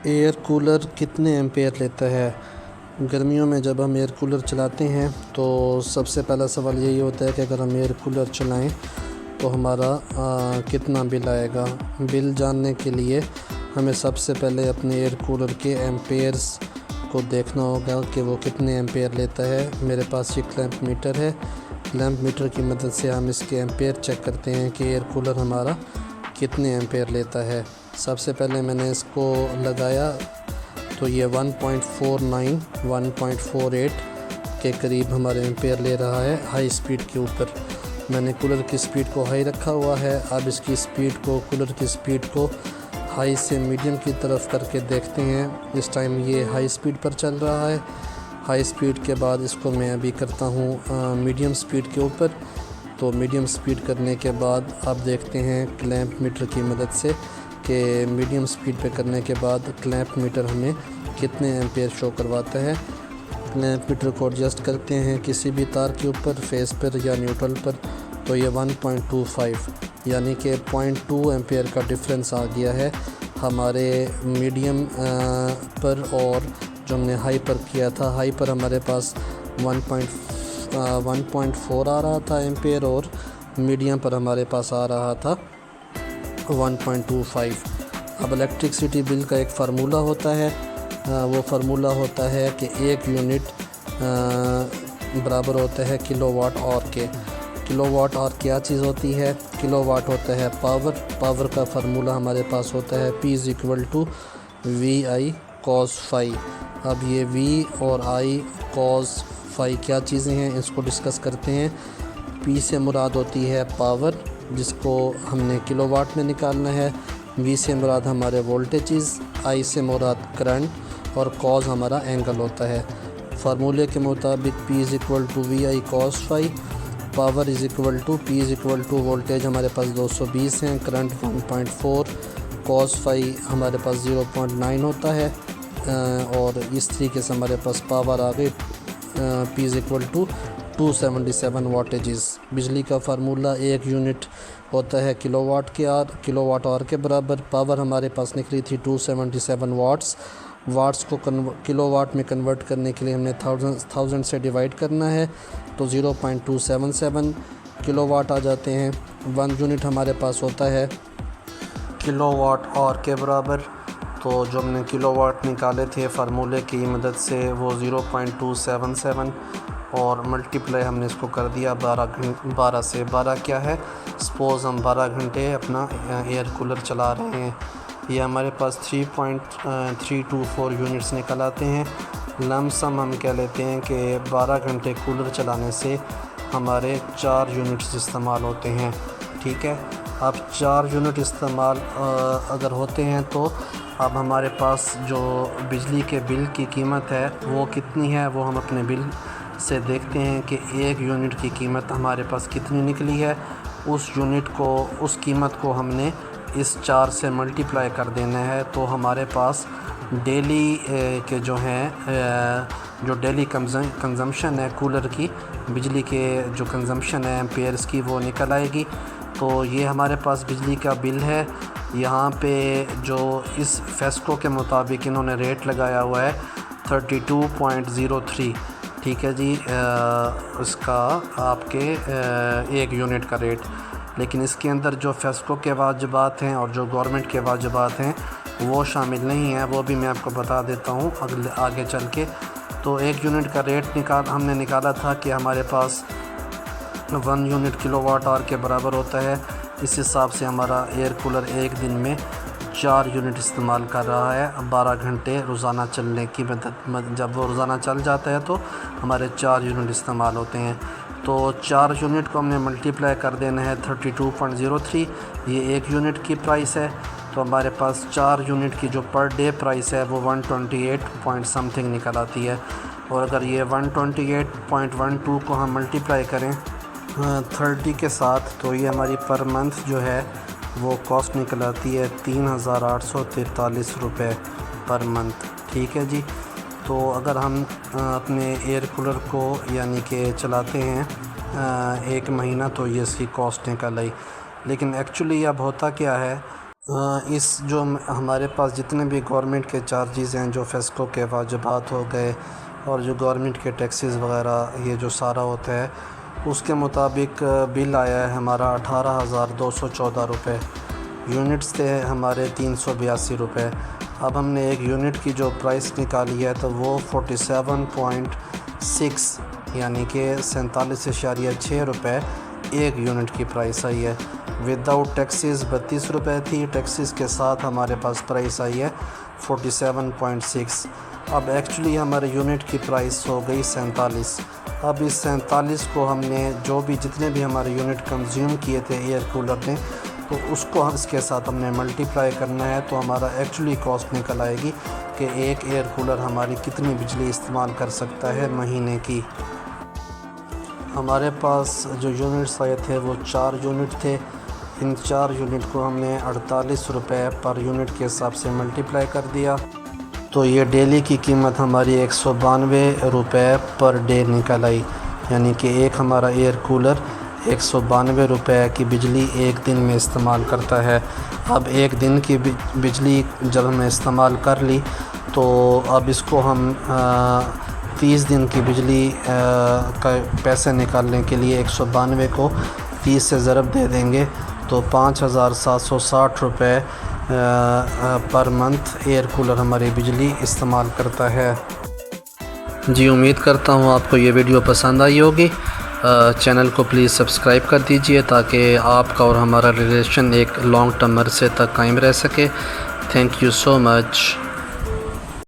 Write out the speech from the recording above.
Air cooler कितने ampere लेता है? गर्मियों में जब हम एयर कूलर चलाते हैं तो सबसे पहला सवाल यही होता है कि अगर हम एयर कूलर चलाएं तो हमारा कितना बिल आएगा। बिल जानने के लिए हमें सबसे पहले अपने एयर कूलर के एम्पेयर्स को देखना होगा कि वो कितने एम्पेयर लेता है। मेरे पास ये क्लैंप मीटर है। क्लैंप मीटर की मदद से हम इसके एम्पेयर चेक करते हैं कि एयर कूलर हमारा कितने एम्पेयर लेता है। सबसे पहले मैंने इसको लगाया तो ये 1.49 1.48 के करीब हमारे एम्पेयर ले रहा है हाई स्पीड के ऊपर। मैंने कूलर की स्पीड को हाई रखा हुआ है। अब इसकी स्पीड को कूलर की स्पीड को हाई से मीडियम की तरफ करके देखते हैं। इस टाइम ये हाई स्पीड पर चल रहा है। हाई स्पीड के बाद इसको मैं अभी करता हूँ मीडियम स्पीड के ऊपर। तो मीडियम स्पीड करने के बाद आप देखते हैं क्लैंप मीटर की मदद से कि मीडियम स्पीड पे करने के बाद क्लैंप मीटर हमें कितने एम्पेयर शो करवाता है। क्लैंप मीटर को एडजस्ट करते हैं किसी भी तार के ऊपर, फेस पर या न्यूट्रल पर, तो ये 1.25 यानी कि 0.2 एम्पेयर का डिफरेंस आ गया है हमारे मीडियम पर। और जो हमने हाई पर किया था, हाई पर हमारे पास 1.4 आ रहा था एम्पेयर और मीडियम पर हमारे पास आ रहा था 1.25। अब इलेक्ट्रिसिटी बिल का एक फ़ार्मूला होता है। वो फार्मूला होता है कि एक यूनिट बराबर होता है किलोवाट आवर के। किलोवाट आवर क्या चीज़ होती है? किलोवाट होता है पावर। पावर का फार्मूला हमारे पास होता है P = VI cos phi। अब ये V और I cos phi क्या चीज़ें हैं, इसको डिस्कस करते हैं। P से मुराद होती है पावर, जिसको हमने किलोवाट में निकालना है। V से मुराद हमारे वोल्टेजेस, I से मुराद करंट और cos हमारा एंगल होता है। फार्मूले के मुताबिक P = VI cos phi, power P voltage हमारे पास 220 हैं, करंट 1.4, cos phi हमारे पास 0.9 होता है। और इस तरीके से हमारे पास पावर आ गई P = 277 वाटेजेस। बिजली का फार्मूला एक यूनिट होता है किलोवाट आवर के बराबर। पावर हमारे पास निकली थी 277 वाट्स। वाट्स को किलोवाट में कन्वर्ट करने के लिए हमने थाउजेंड से डिवाइड करना है, तो 0.277 किलोवाट आ जाते हैं। 1 यूनिट हमारे पास होता है किलोवाट आवर के बराबर। तो जो हमने किलोवाट निकाले थे फार्मूले की मदद से वो 0.277 और मल्टीप्लाई हमने इसको कर दिया 12 से। 12 क्या है? सपोज़ हम 12 घंटे अपना एयर कूलर चला रहे हैं, ये हमारे पास 3.324 यूनिट्स निकल आते हैं। लमसम हम कह लेते हैं कि 12 घंटे कूलर चलाने से हमारे 4 यूनिट्स इस्तेमाल होते हैं। ठीक है, अब 4 यूनिट इस्तेमाल अगर होते हैं तो अब हमारे पास जो बिजली के बिल की कीमत है वो कितनी है, वो हम अपने बिल से देखते हैं कि एक यूनिट की कीमत हमारे पास कितनी निकली है। उस यूनिट को, उस कीमत को हमने इस 4 से मल्टीप्लाई कर देना है। तो हमारे पास डेली के जो हैं जो डेली कंजम्पशन है कूलर की, बिजली के जो कंजम्पशन है एम्पेयर्स की, वो निकल आएगी। तो ये हमारे पास बिजली का बिल है। यहाँ पे जो इस फेस्को के मुताबिक इन्होंने रेट लगाया हुआ है 32.03। ठीक है जी, उसका आपके एक यूनिट का रेट। लेकिन इसके अंदर जो फेस्को के वाजिबात हैं और जो गवर्नमेंट के वाजिबात हैं वो शामिल नहीं है, वो भी मैं आपको बता देता हूँ आगे चल के। तो एक यूनिट का रेट हमने निकाला था कि हमारे पास 1 यूनिट किलोवाट आवर के बराबर होता है। इस हिसाब से हमारा एयर कूलर एक दिन में 4 यूनिट इस्तेमाल कर रहा है 12 घंटे रोज़ाना चलने की मदद। जब वो रोज़ाना चल जाता है तो हमारे 4 यूनिट इस्तेमाल होते हैं। तो 4 यूनिट को हमने मल्टीप्लाई कर देना है 32.03। ये एक यूनिट की प्राइस है। तो हमारे पास 4 यूनिट की जो पर डे प्राइस है वो 128 पॉइंट समथिंग निकल आती है। और अगर ये 128.12 को हम मल्टीप्लाई करें 30 के साथ, तो ये हमारी पर मंथ जो है वो कॉस्ट निकल आती है 3843 रुपये पर मंथ। ठीक है जी। तो अगर हम अपने एयर कूलर को यानी कि चलाते हैं 1 महीना, तो ये इसकी कॉस्ट निकल आई। लेकिन एक्चुअली अब होता क्या है इस जो हमारे पास जितने भी गवर्नमेंट के चार्जेस हैं, जो फेस्को के वाजिबात हो गए और जो गवर्नमेंट के टैक्सेस वगैरह, ये जो सारा होता है, उसके मुताबिक बिल आया है हमारा 18,214 रुपये। यूनिट्स थे हमारे 382 रुपये। अब हमने एक यूनिट की जो प्राइस निकाली है तो वो 47.6 यानी कि 47.6 रुपये एक यूनिट की प्राइस आई है। विदाउट टैक्सेस 32 रुपये थी, टैक्सेस के साथ हमारे पास प्राइस आई है 47.6। अब एक्चुअली हमारे यूनिट की प्राइस हो गई 47। अब इस 47 को हमने जो भी जितने भी हमारे यूनिट कंज्यूम किए थे एयर कूलर ने, तो उसको इसके साथ हमने मल्टीप्लाई करना है, तो हमारा एक्चुअली कॉस्ट निकल आएगी कि एक एयर कूलर हमारी कितनी बिजली इस्तेमाल कर सकता है महीने की। हमारे पास जो यूनिट्स आए थे वो 4 यूनिट थे। इन 4 यूनिट को हमने 48 रुपये पर यूनिट के हिसाब से मल्टीप्लाई कर दिया, तो ये डेली की कीमत हमारी 192 रुपये पर डे निकल आई। यानी कि एक हमारा एयर कूलर 192 रुपये की बिजली एक दिन में इस्तेमाल करता है। अब एक दिन की बिजली जब हमने इस्तेमाल कर ली, तो अब इसको हम 30 दिन की बिजली का पैसे निकालने के लिए 192 को 30 से ज़रब दे देंगे, तो 5,760 रुपये पर मंथ एयर कूलर हमारी बिजली इस्तेमाल करता है। जी, उम्मीद करता हूँ आपको ये वीडियो पसंद आई होगी। चैनल को प्लीज़ सब्सक्राइब कर दीजिए ताकि आपका और हमारा रिलेशन एक लॉन्ग टर्म अरसे तक कायम रह सके। Thank you so much.